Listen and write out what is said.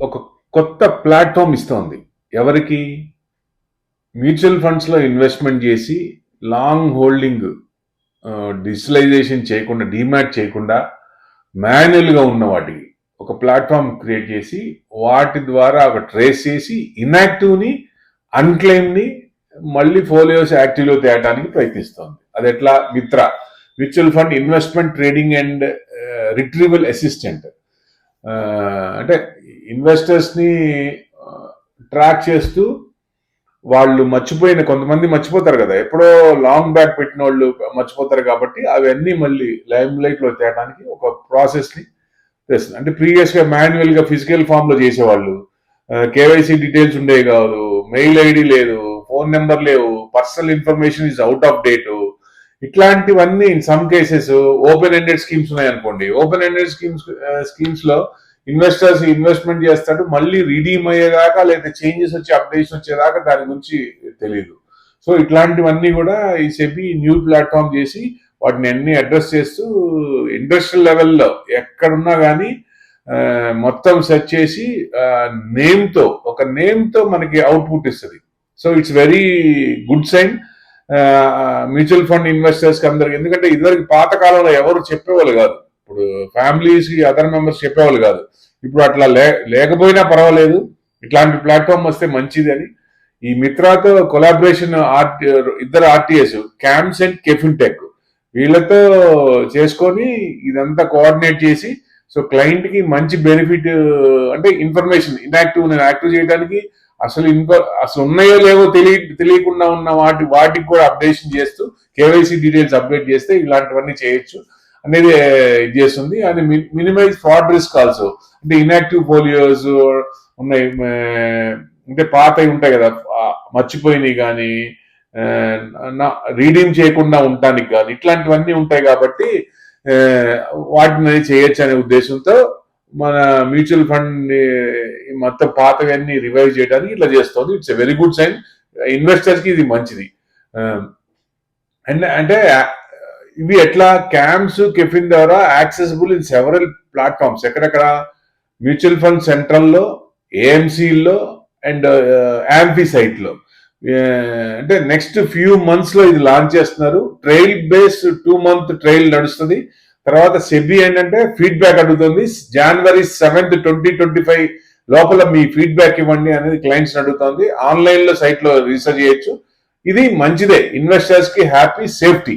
ఒక కొత్త ప్లాట్ఫామ్ ఇస్తోంది. ఎవరికి? మ్యూచువల్ ఫండ్స్ లో ఇన్వెస్ట్మెంట్ చేసి లాంగ్ హోల్డింగ్ డిజిటలైజేషన్ చేయకుండా, డీమ్యాట్ చేయకుండా మాన్యువల్ గా ఉన్న వాటికి ఒక ప్లాట్ఫామ్ క్రియేట్ చేసి వాటి ద్వారా ఒక ట్రేస్ చేసి ఇన్యాక్టివ్ ని, అన్క్లెయిమ్ ని మళ్ళీ ఫోలియోస్ యాక్టివ్ లో తేయడానికి ప్రయత్నిస్తోంది. అది ఎట్లా? Mutual fund investment trading and retrieval assistant. అంటే ఇన్వెస్టర్స్ ని ట్రాక్ చేస్తూ వాళ్ళు కొంతమంది మర్చిపోతారు కదా, ఎప్పుడో లాంగ్ బ్యాక్ పెట్టిన వాళ్ళు మర్చిపోతారు కాబట్టి అవన్నీ మళ్ళీ లైమ్ లైట్ లో తేయడానికి ఒక ప్రాసెస్ ని తెస్తుంది. అంటే ప్రీవియస్ గా మాన్యువల్ గా ఫిజికల్ ఫామ్ లో చేసేవాళ్ళు, కేవైసీ డీటెయిల్స్ ఉండేవి కాదు, మెయిల్ ఐడి లేదు, ఫోన్ నెంబర్ లేవు, personal information is out of date. ఇట్లాంటివన్నీ in some cases open ended schemes ఉన్నాయనుకోండి, ఓపెన్ ఎండెడ్ స్కీమ్స్ లో ఇన్వెస్టర్స్ ఇన్వెస్ట్మెంట్ చేస్తాడు, మళ్ళీ రిడీమ్ అయ్యేదాకా లేదా చేంజెస్ వచ్చి అప్డేట్స్ వచ్చేదాకా దాని గురించి తెలియదు. సో ఇట్లాంటివన్నీ కూడా ఈ సెబీ న్యూ ప్లాట్ఫామ్ చేసి వాటిని అన్ని అడ్రస్ చేస్తూ ఇండస్ట్రియల్ లెవెల్లో ఎక్కడున్నా కానీ మొత్తం సెర్చ్ చేసి ఒక నేమ్ తో మనకి అవుట్పుట్ ఇస్తుంది. So it's very good sign mutual fund investors కి అందరికి. ఎందుకంటే ఇదివరకు పాత కాలంలో ఎవరు చెప్పేవాళ్ళు కాదు, ఇప్పుడు ఫ్యామిలీస్ కి అదర్ మెంబర్స్ చెప్పేవాళ్ళు కాదు. ఇప్పుడు అట్లా లేకపోయినా పర్వాలేదు, ఇట్లాంటి ప్లాట్ఫామ్ వస్తే మంచిది అని ఈ మిత్రాతో కొలాబరేషన్ ఇద్దరు ఆర్టీఎస్, క్యామ్స్ అండ్ కెఫిన్టెక్, వీళ్ళతో చేసుకొని ఇదంతా కోఆర్డినేట్ చేసి సో క్లయింట్ కి మంచి బెనిఫిట్, అంటే ఇన్ఫర్మేషన్ యాక్టివ్ చేయడానికి అసలు ఉన్నాయో లేవో తెలియకుండా ఉన్న వాటికి కూడా అప్డేషన్ చేస్తూ కేవైసీ డీటెయిల్స్ అప్డేట్ చేస్తే ఇలాంటివన్నీ చేయొచ్చు అనేది ఇది చేస్తుంది. అది మినిమైజ్ ఫ్రాడ్ రిస్క్ ఆల్సో. అంటే ఇన్యాక్టివ్ ఫోలియోస్ ఉన్నాయి, అంటే పాతవి ఉంటాయి కదా, మర్చిపోయినవి కానీ రీడీమ్ చేయకుండా ఉండటానికి కానీ ఇట్లాంటివన్నీ ఉంటాయి కాబట్టి వాటిని చేయొచ్చు అనే ఉద్దేశంతో మన మ్యూచువల్ ఫండ్ మొత్తం పాతవన్నీ రివైవ్ చేయడానికి ఇట్లా చేస్తుంది. It's a very good sign. Investors కి ఇది మంచిది. అంటే ఇవి ఎట్లా? క్యామ్స్, కెఫిన్ ద్వారా యాక్సెసిబుల్ ఇన్ సెవరల్ ప్లాట్ఫామ్స్. ఎక్కడెక్కడ? మ్యూచువల్ ఫండ్ సెంట్రల్ లో, ఏఎంసీలో అండ్ యాంఫీ సైట్ లో. అంటే నెక్స్ట్ ఫ్యూ మంత్స్ లో ఇది లాంచ్ చేస్తున్నారు. ట్రయల్ బేస్ 2 month ట్రయల్ నడుస్తుంది. తర్వాత సెబీ ఏంటంటే ఫీడ్బ్యాక్ అడుగుతుంది. January 7th, 2025 లోపల మీ ఫీడ్బ్యాక్ ఇవ్వండి అనేది క్లయింట్స్ అడుగుతుంది. ఆన్లైన్ లో సైట్ లో రీసెర్చ్ చేయొచ్చు. ఇది మంచిదే, ఇన్వెస్టర్స్ కి హ్యాపీ, సేఫ్టీ.